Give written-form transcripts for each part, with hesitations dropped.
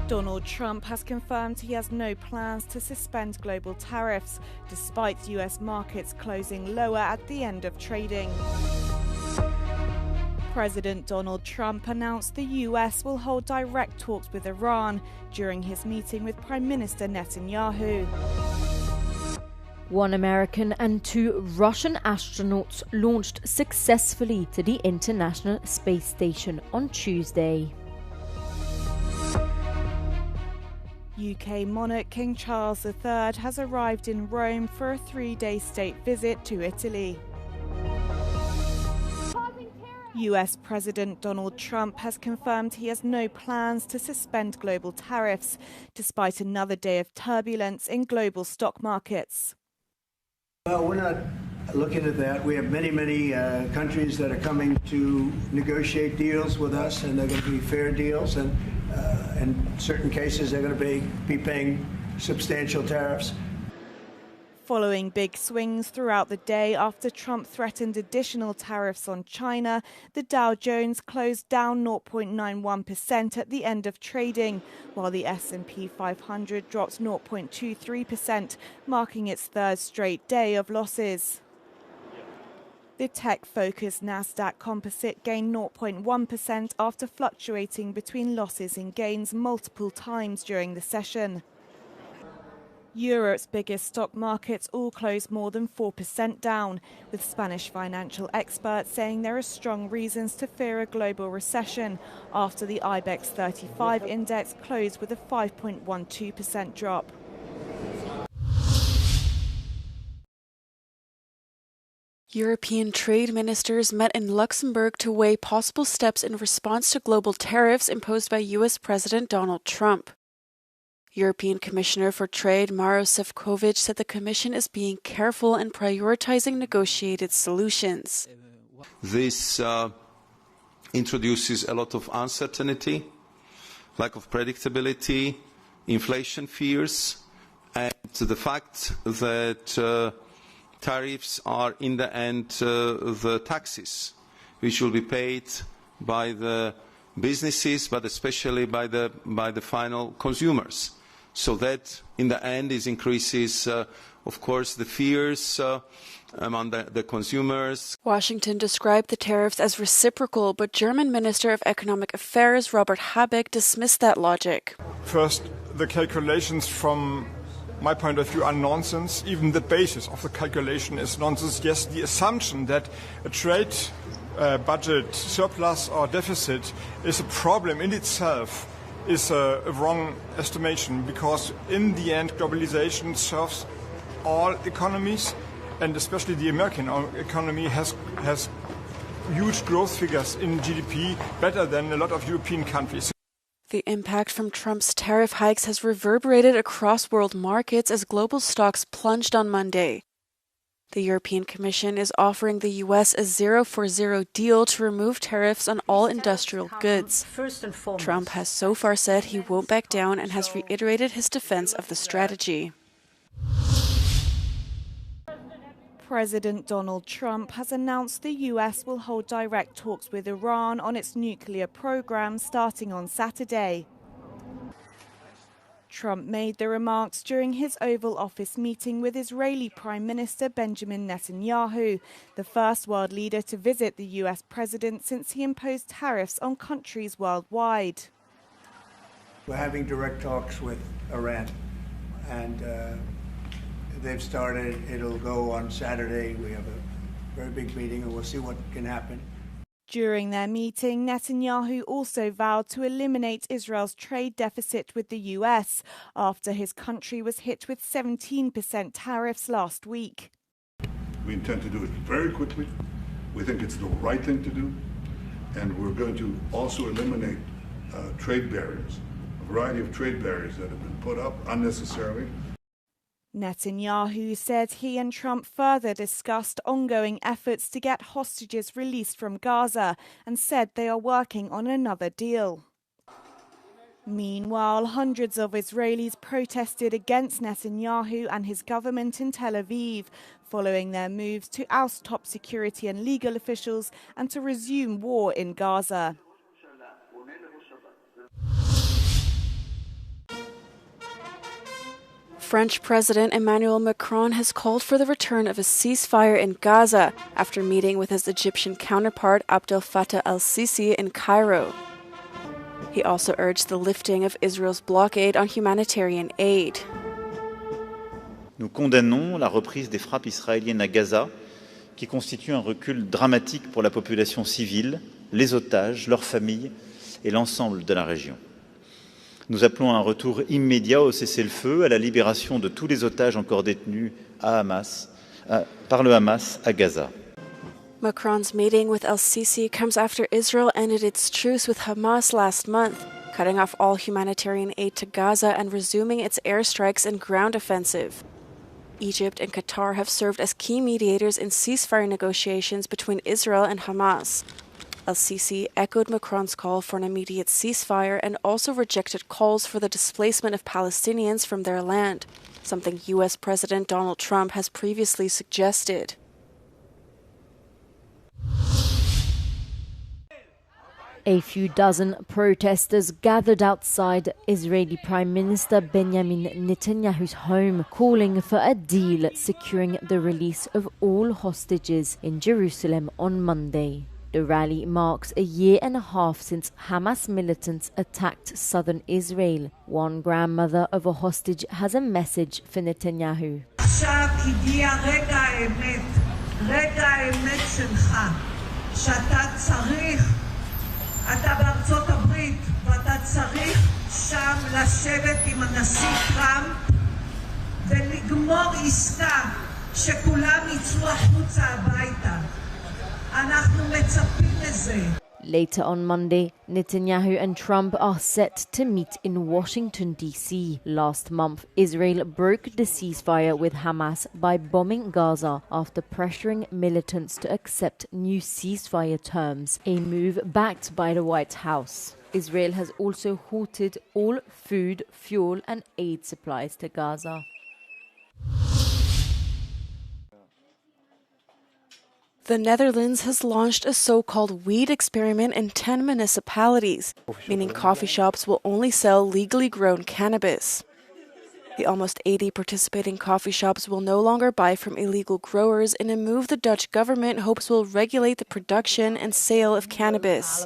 Donald Trump has confirmed he has no plans to suspend global tariffs, despite US markets closing lower at the end of trading. President Donald Trump announced the US will hold direct talks with Iran during his meeting with Prime Minister Netanyahu. One American and 2 Russian astronauts launched successfully to the International Space Station on Tuesday. UK monarch King Charles III has arrived in Rome for a 3-day state visit to Italy. US President Donald Trump has confirmed he has no plans to suspend global tariffs, despite another day of turbulence in global stock markets. Well, we're not looking at that. We have many countries that are coming to negotiate deals with us, and they're going to be fair deals, and in certain cases they're going to be paying substantial tariffs. Following big swings throughout the day after Trump threatened additional tariffs on China, the Dow Jones closed down 0.91% at the end of trading, while the S&P 500 dropped 0.23%, marking its third straight day of losses. The tech-focused Nasdaq Composite gained 0.1% after fluctuating between losses and gains multiple times during the session. Europe's biggest stock markets all closed more than 4% down, with Spanish financial experts saying there are strong reasons to fear a global recession after the IBEX 35 index closed with a 5.12% drop. European trade ministers met in Luxembourg to weigh possible steps in response to global tariffs imposed by US President Donald Trump. European Commissioner for Trade Maros Sefcovic said the Commission is being careful and prioritizing negotiated solutions. This introduces a lot of uncertainty, lack of predictability, inflation fears, and the fact that tariffs are in the end the taxes which will be paid by the businesses, but especially by the final consumers. So that, in the end, increases, of course, the fears among the consumers. Washington described the tariffs as reciprocal, but German Minister of Economic Affairs Robert Habeck dismissed that logic. First, the calculations from my point of view are nonsense. Even the basis of the calculation is nonsense. Yes, the assumption that a trade budget surplus or deficit is a problem in itself is a wrong estimation, because in the end globalization serves all economies, and especially the American economy has huge growth figures in GDP, better than a lot of European countries. The impact from Trump's tariff hikes has reverberated across world markets as global stocks plunged on Monday. The European Commission is offering the US a 0-for-0 deal to remove tariffs on all industrial goods. Trump has so far said he won't back down and has reiterated his defense of the strategy. President Donald Trump has announced the US will hold direct talks with Iran on its nuclear program starting on Saturday. Trump made the remarks during his Oval Office meeting with Israeli Prime Minister Benjamin Netanyahu, the first world leader to visit the US president since he imposed tariffs on countries worldwide. We're having direct talks with Iran, and they've started. It'll go on Saturday. We have a very big meeting, and we'll see what can happen. During their meeting, Netanyahu also vowed to eliminate Israel's trade deficit with the US after his country was hit with 17% tariffs last week. We intend to do it very quickly. We think it's the right thing to do. And we're going to also eliminate trade barriers, a variety of trade barriers that have been put up unnecessarily. Netanyahu said he and Trump further discussed ongoing efforts to get hostages released from Gaza and said they are working on another deal. Meanwhile, hundreds of Israelis protested against Netanyahu and his government in Tel Aviv, following their moves to oust top security and legal officials and to resume war in Gaza. French President Emmanuel Macron has called for the return of a ceasefire in Gaza after meeting with his Egyptian counterpart Abdel Fattah al-Sisi in Cairo. He also urged the lifting of Israel's blockade on humanitarian aid. Nous condamnons la reprise des frappes israéliennes à Gaza, qui constitue un recul dramatique pour la population civile, les otages, leurs familles et l'ensemble de la région. Nous appelons à un retour immédiat au cessez-le-feu, à la libération de tous les otages encore détenus par le Hamas à Gaza. Macron's meeting with al-Sisi comes after Israel ended its truce with Hamas last month, cutting off all humanitarian aid to Gaza and resuming its airstrikes and ground offensive. Egypt and Qatar have served as key mediators in ceasefire negotiations between Israel and Hamas. Al-Sisi echoed Macron's call for an immediate ceasefire and also rejected calls for the displacement of Palestinians from their land, something U.S. President Donald Trump has previously suggested. A few dozen protesters gathered outside Israeli Prime Minister Benjamin Netanyahu's home, calling for a deal securing the release of all hostages in Jerusalem on Monday. The rally marks a year and a half since Hamas militants attacked southern Israel. One grandmother of a hostage has a message for Netanyahu. אתה בארצות הברית ואתה צריך שם לשבת עם הנשיא טראמפ ולגמור עסקה שכולם יצאו החוצה הביתה. אנחנו מצפים לזה. Later on Monday, Netanyahu and Trump are set to meet in Washington, D.C. Last month, Israel broke the ceasefire with Hamas by bombing Gaza after pressuring militants to accept new ceasefire terms, a move backed by the White House. Israel has also halted all food, fuel and aid supplies to Gaza. The Netherlands has launched a so-called weed experiment in 10 municipalities, meaning coffee shops will only sell legally grown cannabis. The almost 80 participating coffee shops will no longer buy from illegal growers in a move the Dutch government hopes will regulate the production and sale of cannabis.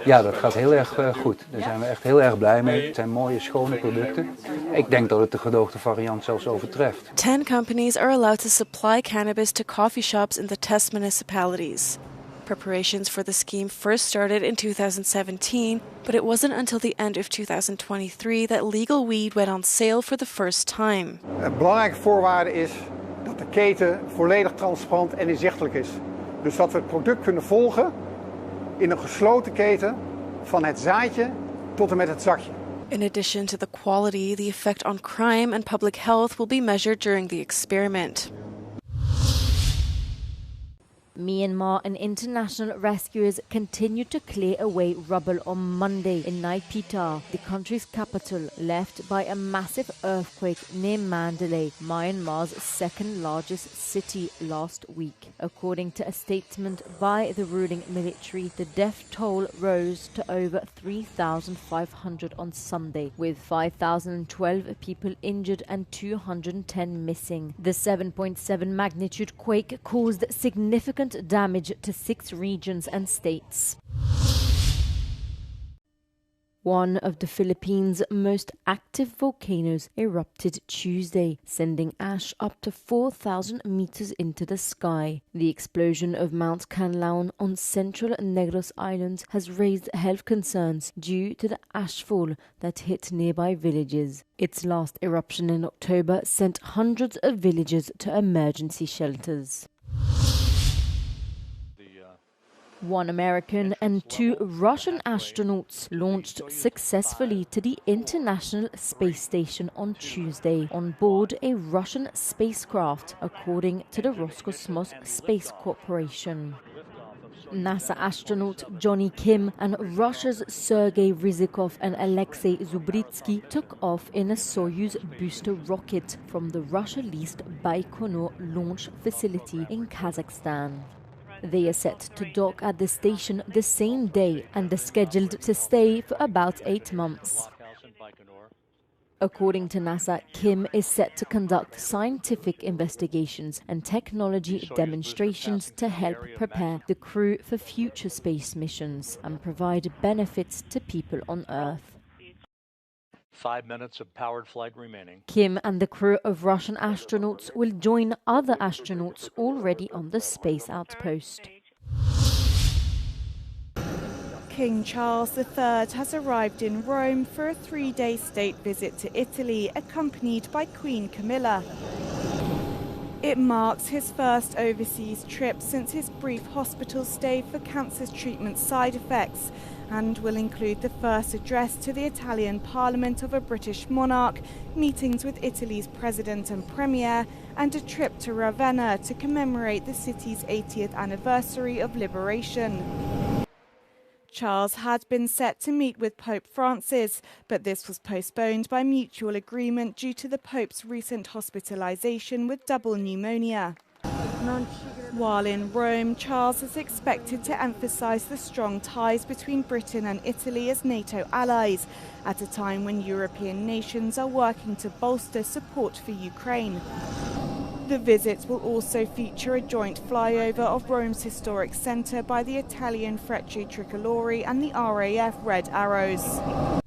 Ja, dat gaat heel erg goed. Daar zijn we echt heel erg blij mee. Het zijn mooie, schone producten. Ik denk dat het de gedoogde variant zelfs overtreft. 10 companies are allowed to supply cannabis to coffee shops in the test municipalities. Preparations for the scheme first started in 2017, but it wasn't until the end of 2023 that legal weed went on sale for the first time. Een belangrijke voorwaarde is dat de keten volledig transparant en inzichtelijk is. Dus dat we het product kunnen volgen in een gesloten keten van het zaadje tot en met het zakje. In addition to the quality, the effect on crime and public health will be measured during the experiment. Myanmar and international rescuers continued to clear away rubble on Monday in Naypyidaw, the country's capital, left by a massive earthquake near Mandalay, Myanmar's second largest city, last week. According to a statement by the ruling military, the death toll rose to over 3,500 on Sunday, with 5,012 people injured and 210 missing. The 7.7 magnitude quake caused significant damage to 6 regions and states. One of the Philippines' most active volcanoes erupted Tuesday, sending ash up to 4,000 meters into the sky. The explosion of Mount Canlaon on central Negros Island has raised health concerns due to the ashfall that hit nearby villages. Its last eruption in October sent hundreds of villagers to emergency shelters. One American and 2 Russian astronauts launched successfully to the International Space Station on Tuesday on board a Russian spacecraft, according to the Roscosmos Space Corporation. NASA astronaut Johnny Kim and Russia's Sergei Ryzhikov and Alexei Zubritsky took off in a Soyuz booster rocket from the Russia-leased Baikonur launch facility in Kazakhstan. They are set to dock at the station the same day and are scheduled to stay for about 8 months. According to NASA, Kim is set to conduct scientific investigations and technology demonstrations to help prepare the crew for future space missions and provide benefits to people on Earth. 5 minutes of powered flight remaining. Kim and the crew of Russian astronauts will join other astronauts already on the space outpost. King Charles III has arrived in Rome for a 3-day state visit to Italy, accompanied by Queen Camilla. It marks his first overseas trip since his brief hospital stay for cancer treatment side effects, and will include the first address to the Italian Parliament of a British monarch, meetings with Italy's President and Premier, and a trip to Ravenna to commemorate the city's 80th anniversary of liberation. Charles had been set to meet with Pope Francis, but this was postponed by mutual agreement due to the Pope's recent hospitalization with double pneumonia. While in Rome, Charles is expected to emphasize the strong ties between Britain and Italy as NATO allies, at a time when European nations are working to bolster support for Ukraine. The visit will also feature a joint flyover of Rome's historic centre by the Italian Frecce Tricolori and the RAF Red Arrows.